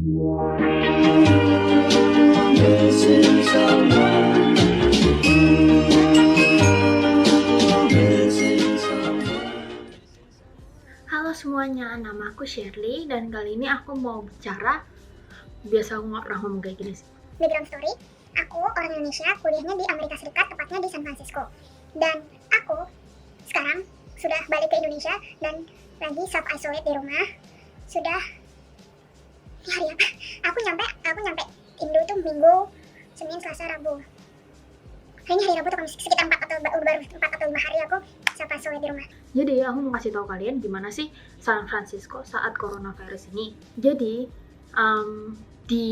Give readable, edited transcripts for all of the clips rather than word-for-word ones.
Halo semuanya, nama aku Shirley dan kali ini aku mau bicara. Biasa aku nggak pernah ngomong kayak gini sih. Background story, aku orang Indonesia, kuliahnya di Amerika Serikat, tepatnya di San Francisco. Dan aku sekarang sudah balik ke Indonesia dan lagi self-isolate di rumah. Sudah hari apa? Aku nyampe Indo tuh Minggu, Senin, Selasa, Rabu. Kayaknya hari Rabu tuh sekitar 4 atau 5 hari aku self-isolate di rumah. Jadi aku mau kasih tahu kalian gimana sih San Francisco saat coronavirus ini. Jadi di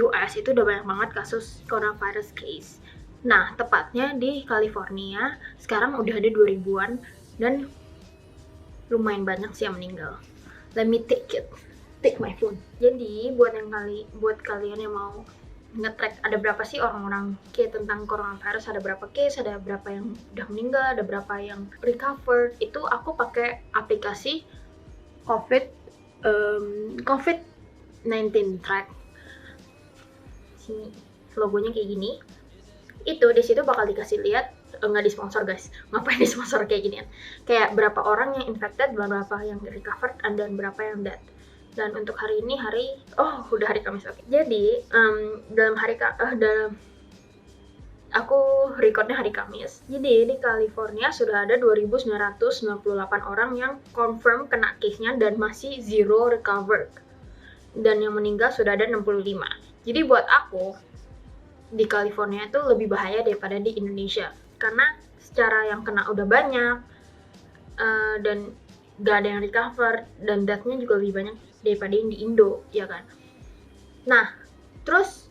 US itu udah banyak banget kasus coronavirus case. Nah, tepatnya di California sekarang udah ada 2000-an dan lumayan banyak sih yang meninggal. Let me take my phone. Jadi buat kalian yang mau nge-track ada berapa sih orang-orang kayak tentang coronavirus, ada berapa case, ada berapa yang udah meninggal, ada berapa yang recover, itu aku pakai aplikasi COVID-19 track. Sini logonya kayak gini. Itu di situ bakal dikasih lihat, nggak disponsor guys, ngapain disponsor kayak ginian, kayak berapa orang yang infected, berapa yang recovered, dan berapa yang dead. Dan untuk hari ini udah hari Kamis, oke. Jadi aku recordnya hari Kamis. Jadi di California sudah ada 2.998 orang yang confirm kena case-nya dan masih zero recovered. Dan yang meninggal sudah ada 65. Jadi buat aku di California itu lebih bahaya daripada di Indonesia karena secara yang kena udah banyak dan gak ada yang recover dan death-nya juga lebih banyak daripada yang di Indo, ya kan. Nah, terus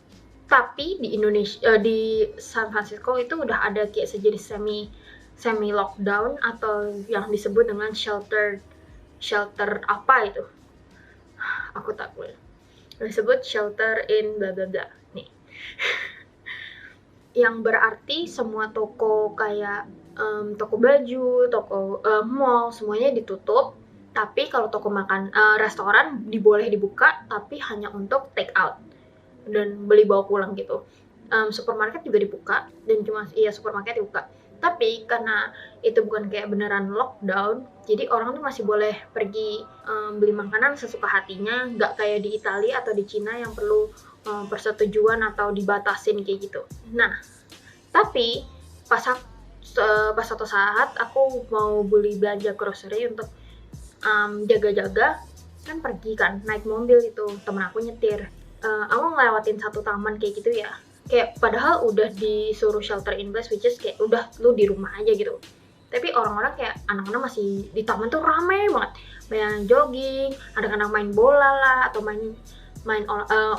tapi di Indonesia, di San Francisco itu udah ada kayak sejenis semi lockdown atau yang disebut dengan shelter apa itu, aku tak boleh disebut shelter in bla bla bla nih. Yang berarti semua toko kayak toko baju, toko mall semuanya ditutup. Tapi kalau toko makan, restoran boleh dibuka, tapi hanya untuk take out dan beli bawa pulang gitu. Supermarket juga dibuka dan supermarket dibuka. Tapi karena itu bukan kayak beneran lockdown, jadi orang tuh masih boleh pergi beli makanan sesuka hatinya, nggak kayak di Italia atau di Cina yang perlu persetujuan atau dibatasin kayak gitu. Nah, tapi pas satu saat aku mau beli belanja grocery untuk jaga-jaga, kan pergi kan naik mobil itu, temen aku nyetir, aku ngelewatin satu taman kayak gitu ya, kayak padahal udah disuruh shelter in place, which is kayak udah lu di rumah aja gitu, tapi orang-orang kayak anak-anak masih di taman tuh rame banget, banyak jogging, anak-anak main bola lah atau main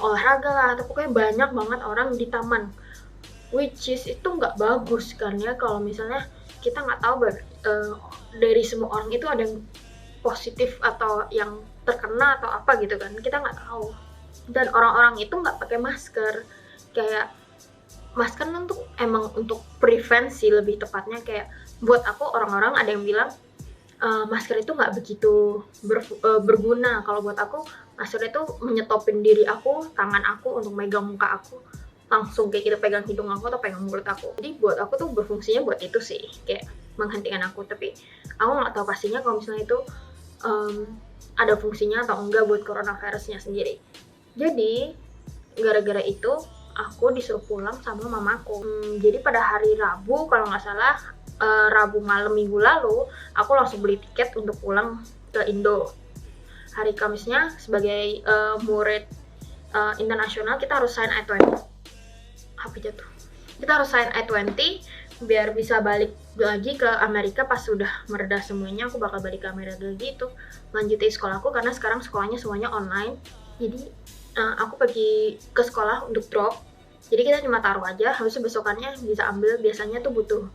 olahraga lah, atau pokoknya banyak banget orang di taman, which is itu nggak bagus kan ya, kalau misalnya kita nggak tahu dari semua orang itu ada yang positif atau yang terkena atau apa gitu kan, kita nggak tahu. Dan orang-orang itu nggak pakai masker, kayak masker kan tuh emang untuk prevensi lebih tepatnya, kayak buat aku orang-orang ada yang bilang masker itu nggak begitu berguna. Kalau buat aku masker itu menyetopin diri aku, tangan aku untuk megang muka aku langsung kayak gitu, pegang hidung aku atau pegang mulut aku. Jadi buat aku tuh berfungsinya buat itu sih, kayak menghentikan aku. Tapi aku nggak tahu pastinya kalau misalnya itu ada fungsinya atau enggak buat coronavirusnya sendiri. Jadi gara-gara itu aku disuruh pulang sama mamaku. Jadi pada hari Rabu kalau nggak salah, Rabu malam minggu lalu, aku langsung beli tiket untuk pulang ke Indo. Hari Kamisnya sebagai murid internasional kita harus sign I-20. Apa jatuh? Kita harus sign I-20 biar bisa balik lagi ke Amerika pas sudah mereda semuanya. Aku bakal balik ke Amerika lagi itu, lanjutin sekolahku karena sekarang sekolahnya semuanya online. Jadi aku pergi ke sekolah untuk drop. Jadi kita cuma taruh aja, habis itu besokannya bisa ambil. Biasanya tuh butuh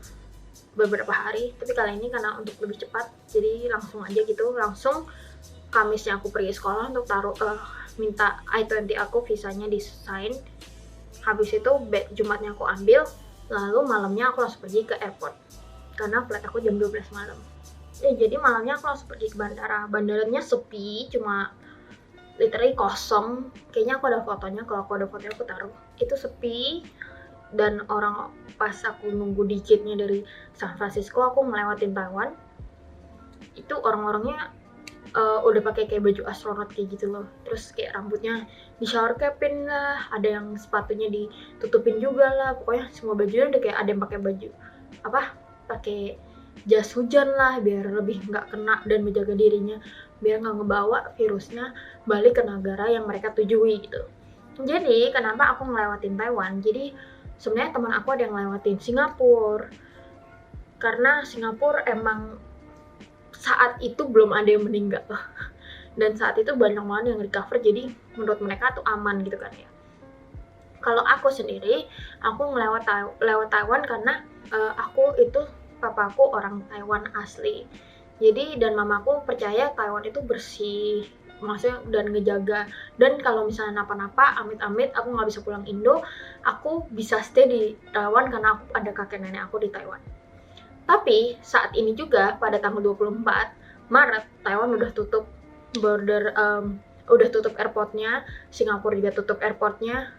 beberapa hari, tapi kali ini karena untuk lebih cepat, jadi langsung aja gitu. Langsung Kamisnya aku pergi sekolah untuk taruh minta I-20 aku, visanya di sign. Habis itu Jumatnya aku ambil, lalu malamnya aku langsung pergi ke airport karena flight aku jam 12 malam. Jadi malamnya aku langsung pergi ke bandara. Bandaranya sepi, cuma literally kosong. Kayaknya aku ada fotonya, kalau aku ada fotonya aku taruh. Itu sepi, dan orang pas aku nunggu di gate-nya dari San Francisco, aku ngelewatin Taiwan, itu orang-orangnya udah pakai kayak baju astronot kayak gitu loh. Terus kayak rambutnya di shower capin lah, ada yang sepatunya ditutupin juga lah. Pokoknya semua bajunya udah kayak ada yang pakai baju pakai jas hujan lah, biar lebih nggak kena dan menjaga dirinya, biar nggak ngebawa virusnya balik ke negara yang mereka tujui gitu. Jadi kenapa aku ngelewatin Taiwan? Jadi sebenarnya teman aku ada yang ngelewatin Singapura, karena Singapura emang saat itu belum ada yang meninggal dan saat itu banyak banget yang recover, jadi menurut mereka tuh aman gitu kan ya. Kalau aku sendiri, aku lewat Taiwan karena aku itu, papaku orang Taiwan asli, jadi dan mamaku percaya Taiwan itu bersih, maksudnya, dan ngejaga. Dan kalau misalnya napa-napa, amit-amit aku nggak bisa pulang Indo, aku bisa stay di Taiwan karena aku ada kakek nenek aku di Taiwan. Tapi saat ini juga pada tanggal 24 Maret, Taiwan udah tutup border, udah tutup airportnya, Singapura juga tutup airportnya.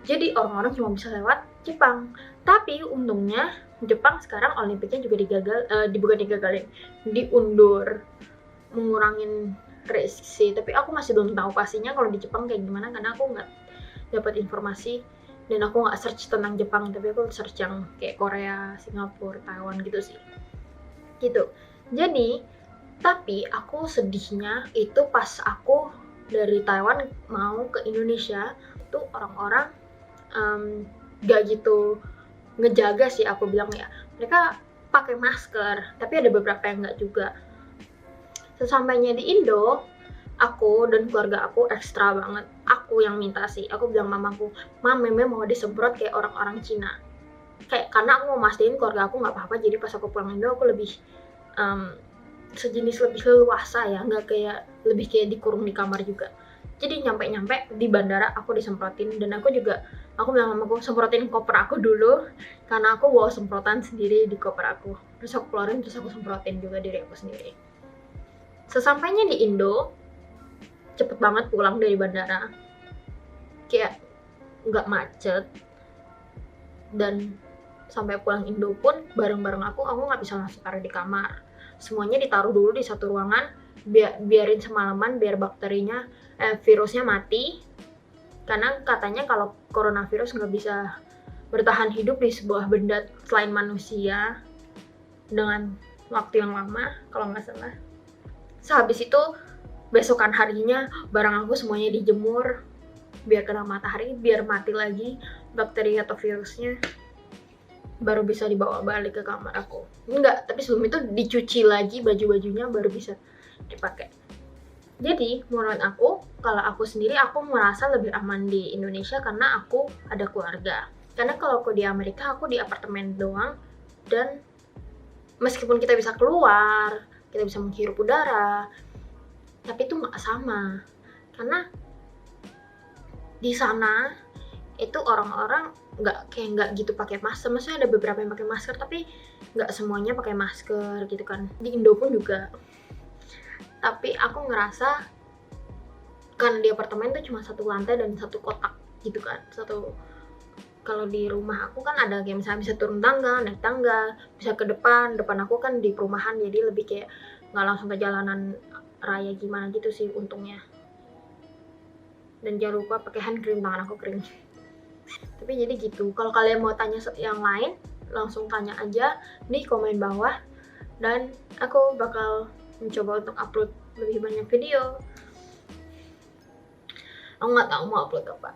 Jadi orang-orang cuma bisa lewat Jepang. Tapi untungnya Jepang sekarang Olimpiknya juga bukan digagalin, diundur, mengurangin risk sih. Tapi aku masih belum tahu pastinya kalau di Jepang kayak gimana, karena aku nggak dapat informasi dan aku nggak search tentang Jepang, tapi aku search yang kayak Korea, Singapura, Taiwan gitu sih. Gitu. Jadi, tapi aku sedihnya itu pas aku dari Taiwan mau ke Indonesia, itu orang-orang gak gitu ngejaga sih, aku bilang ya. Mereka pakai masker, tapi ada beberapa yang nggak juga. Sesampainya di Indo, aku dan keluarga aku ekstra banget. Aku yang minta sih, aku bilang mamaku, Mam, Meme mau disemprot kayak orang-orang Cina. Kayak karena aku mau mastiin keluarga aku nggak apa-apa, jadi pas aku pulang Indo aku lebih sejenis lebih leluasa ya, nggak kayak lebih kayak dikurung di kamar juga. Jadi nyampe di bandara aku disemprotin, dan aku bilang mamaku semprotin koper aku dulu, karena aku bawa semprotan sendiri di koper aku. Terus aku keluarin, terus aku semprotin juga diri aku sendiri. Sesampainya di Indo, cepet banget pulang dari bandara, kayak nggak macet, dan sampai pulang Indo pun barang-barang aku nggak bisa langsung taruh di kamar, semuanya ditaruh dulu di satu ruangan, biarin semalaman biar virusnya mati, karena katanya kalau coronavirus nggak bisa bertahan hidup di sebuah benda selain manusia dengan waktu yang lama, kalau nggak salah. Sehabis itu besokan harinya barang aku semuanya dijemur biar kena matahari, biar mati lagi bakteri atau virusnya, baru bisa dibawa balik ke kamar aku. Enggak, tapi sebelum itu dicuci lagi baju-bajunya baru bisa dipakai. Jadi menurut aku, kalau aku sendiri, aku merasa lebih aman di Indonesia karena aku ada keluarga. Karena kalau aku di Amerika, aku di apartemen doang, dan meskipun kita bisa keluar, kita bisa menghirup udara, tapi itu nggak sama, karena di sana itu orang-orang nggak gitu pakai masker. Maksudnya ada beberapa yang pakai masker, tapi nggak semuanya pakai masker gitu kan. Di Indo pun juga. Tapi aku ngerasa karena di apartemen tuh cuma satu lantai dan satu kotak gitu kan. Kalau di rumah aku kan ada kayak misalnya bisa turun tangga, naik tangga, bisa ke depan aku kan di perumahan, jadi lebih kayak nggak langsung ke jalanan raya gimana gitu sih untungnya. Dan jangan lupa pakai hand cream, tangan aku kering. Tapi jadi gitu. Kalau kalian mau tanya yang lain, langsung tanya aja di komen bawah, dan aku bakal mencoba untuk upload lebih banyak video. Aku nggak tahu mau upload apa,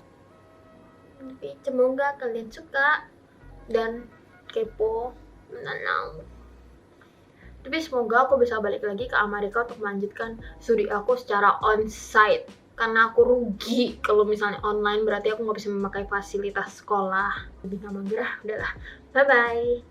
tapi semoga kalian suka dan kepo. Tapi semoga aku bisa balik lagi ke Amerika untuk melanjutkan studi aku secara onsite, karena aku rugi kalau misalnya online, berarti aku nggak bisa memakai fasilitas sekolah. Lebih nggak magerah, udahlah. Bye.